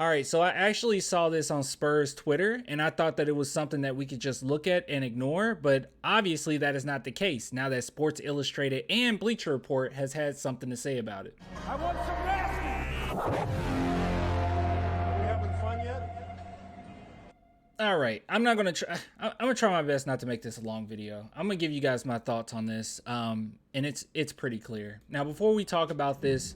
All right, so I actually saw this on Spurs Twitter, and I thought that it was something that we could just look at and ignore, but obviously that is not the case now that Sports Illustrated and Bleacher Report has had something to say about it. I want some nasty. Are we having fun yet? All right, I'm gonna try my best not to make this a long video. I'm gonna give you guys my thoughts on this, and it's pretty clear. Now, before we talk about this,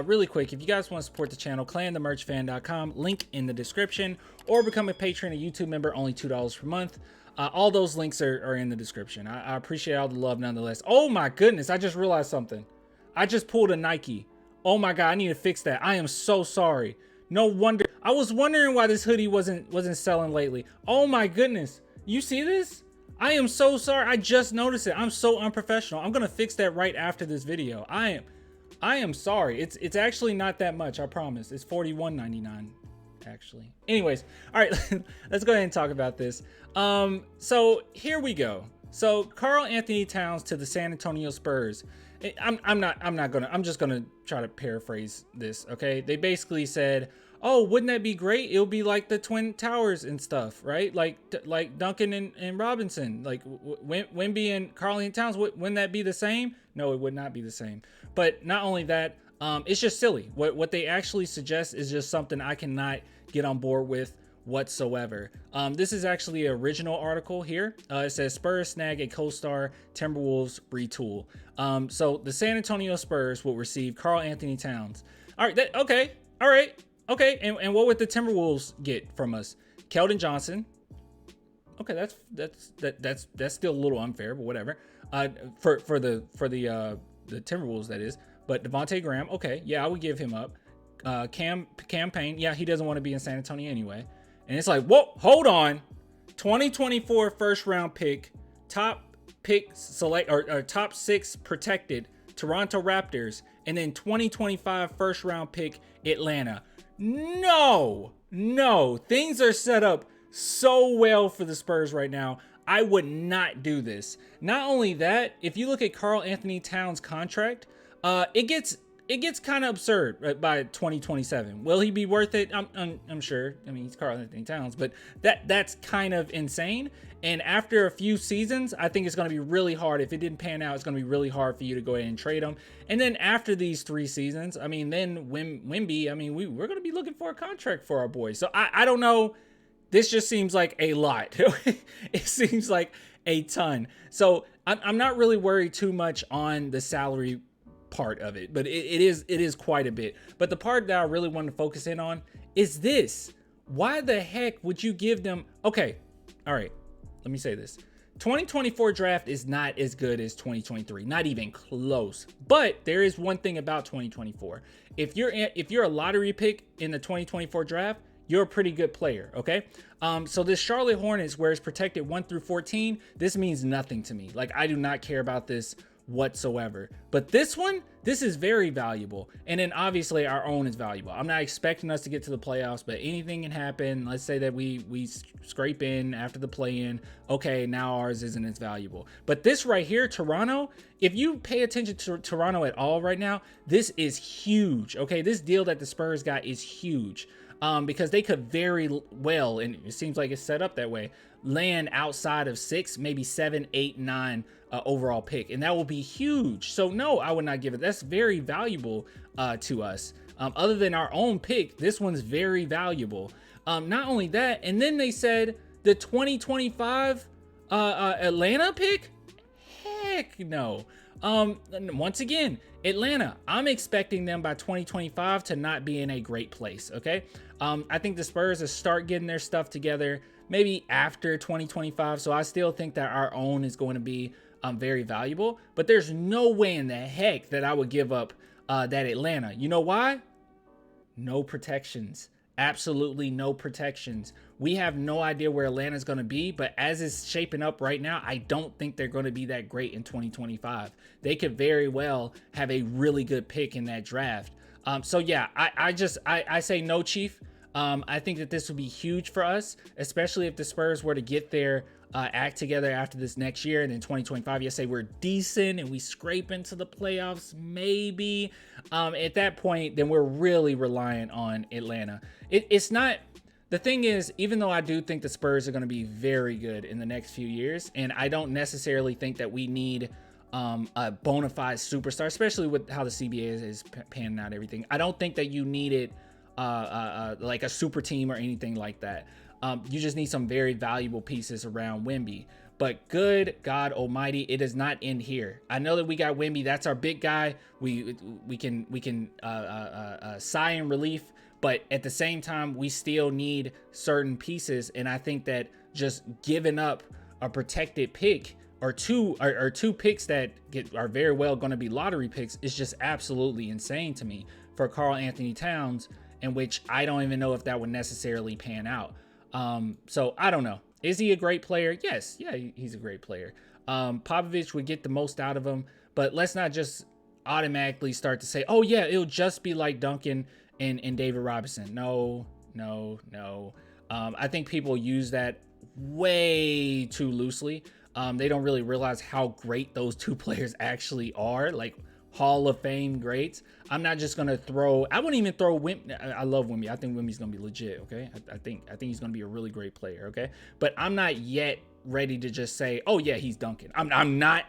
really quick, if you guys want to support the channel, clanthemerchfan.com, link in the description, or become a patron, a YouTube member, only $2 per month. All those links are in the description. I appreciate all the love nonetheless. Oh my goodness, I just realized something. I just pulled a Nike. Oh my God, I need to fix that. I am so sorry. No wonder. I was wondering why this hoodie wasn't selling lately. Oh my goodness. You see this? I am so sorry. I just noticed it. I'm so unprofessional. I'm gonna fix that right after this video. I am sorry. It's actually not that much, I promise. It's $41.99 actually. Anyways, all right, let's go ahead and talk about this. So here we go. So Karl-Anthony Towns to the San Antonio Spurs. I'm just gonna try to paraphrase this, okay? They basically said, oh, wouldn't that be great? It'll be like the Twin Towers and stuff, right? Like Duncan and Robinson, like Wemby and Karl-Anthony Towns. Wouldn't that be the same? No, it would not be the same. But not only that, it's just silly. What they actually suggest is just something I cannot get on board with whatsoever. This is actually an original article here. It says Spurs snag a co-star, Timberwolves retool. So the San Antonio Spurs will receive Karl-Anthony Towns. All right, okay, all right, okay. And what would the Timberwolves get from us? Keldon Johnson. Okay, that's still a little unfair, but whatever. For the Timberwolves, that is. But Devontae Graham, okay, yeah, I would give him up. Cam Payne, yeah, he doesn't want to be in San Antonio anyway. And it's like, whoa, hold on. 2024 first round pick, top pick select or top 6 protected Toronto Raptors, and then 2025 first round pick Atlanta. No, things are set up so well for the Spurs right now. I would not do this. Not only that, if you look at Karl-Anthony Towns' contract, it gets kind of absurd by 2027. Will he be worth it? I'm sure. I mean, he's Karl-Anthony Towns, but that's kind of insane. And after a few seasons, I think it's going to be really hard. If it didn't pan out, it's going to be really hard for you to go ahead and trade him. And then after these 3 seasons, I mean, then Wemby, I mean, we're going to be looking for a contract for our boy. So I don't know. This just seems like a lot. It seems like a ton. So I'm not really worried too much on the salary part of it, but it is quite a bit. But the part that I really want to focus in on is this. Why the heck would you give them? Okay, all right, let me say this. 2024 draft is not as good as 2023, not even close. But there is one thing about 2024. If you're a lottery pick in the 2024 draft, you're a pretty good player, okay? So this Charlotte Hornets, where it's protected 1 through 14, this means nothing to me. Like, I do not care about this whatsoever. But this one, this is very valuable. And then obviously our own is valuable. I'm not expecting us to get to the playoffs, but anything can happen. Let's say that we scrape in after the play-in. Okay, now ours isn't as valuable. But this right here, Toronto, if you pay attention to Toronto at all right now, this is huge. Okay, this deal that the Spurs got is huge. Because they could very well, and it seems like it's set up that way, land outside of 6, maybe 7, 8, 9 overall pick, and that will be huge. So no, I would not give it. That's very valuable to us. Other than our own pick, this one's very valuable. Not only that, and then they said the 2025 Atlanta pick. Heck no. Once again, Atlanta, I'm expecting them by 2025 to not be in a great place. Okay. I think the Spurs will start getting their stuff together maybe after 2025. So I still think that our own is going to be very valuable, but there's no way in the heck that I would give up that Atlanta. You know why? No protections. Absolutely no protections. We have no idea where Atlanta's going to be, but as it's shaping up right now, I don't think they're going to be that great in 2025. They could very well have a really good pick in that draft. So yeah, I say no, Chief. I think that this would be huge for us, especially if the Spurs were to get their act together after this next year, and in 2025, you say we're decent and we scrape into the playoffs, maybe. At that point, then we're really reliant on Atlanta. It's not. The thing is, even though I do think the Spurs are going to be very good in the next few years, and I don't necessarily think that we need a bona fide superstar, especially with how the CBA is panning out everything. I don't think that you needed like a super team or anything like that. You just need some very valuable pieces around Wemby. But good God Almighty, it does not end here. I know that we got Wemby. That's our big guy. We can sigh in relief. But at the same time, we still need certain pieces. And I think that just giving up a protected pick or two picks that are very well going to be lottery picks is just absolutely insane to me for Karl-Anthony Towns, in which I don't even know if that would necessarily pan out. So I don't know. Is he a great player? Yes. Yeah, he's a great player. Popovich would get the most out of him, but let's not just automatically start to say, oh yeah, it'll just be like Duncan and David Robinson. No. I think people use that way too loosely. They don't really realize how great those two players actually are, like Hall of Fame greats. I'm not just gonna throw. I wouldn't even throw Wemby. I love Wemby. I think Wemby's gonna be legit. Okay, I think he's gonna be a really great player. Okay, but I'm not yet ready to just say, oh yeah, he's Duncan. I'm not.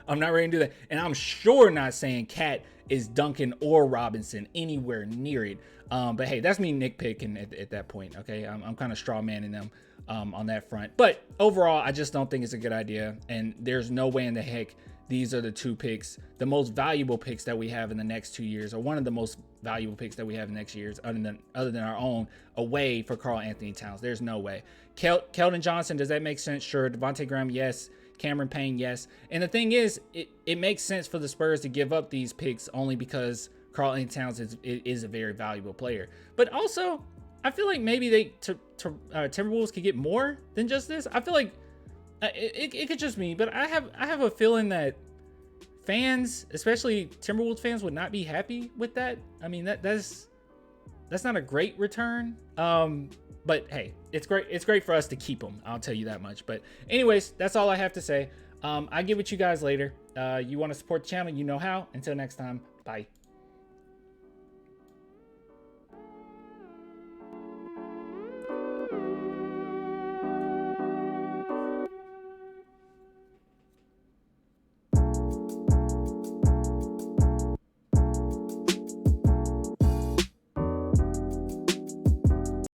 I'm not ready to do that, and I'm sure not saying Cat is Duncan or Robinson anywhere near it. But hey, that's me nitpicking at that point. Okay, I'm kind of straw manning them on that front. But overall, I just don't think it's a good idea, and there's no way in the heck these are the two picks, the most valuable picks that we have in the next 2 years, or one of the most valuable picks that we have in the next years, other than our own, away for Karl-Anthony Towns. There's no way. Keldon Johnson, does that make sense? Sure. Devontae Graham, yes. Cameron Payne, yes. And the thing is, it makes sense for the Spurs to give up these picks only because Karl-Anthony Towns is a very valuable player. But also, I feel like maybe Timberwolves could get more than just this. I feel like it could just be, but I have a feeling that fans, especially Timberwolves fans, would not be happy with that. I mean, that's not a great return. But hey, it's great. It's great for us to keep them. I'll tell you that much. But anyways, that's all I have to say. I'll get with you guys later. You want to support the channel, you know how. Until next time, bye.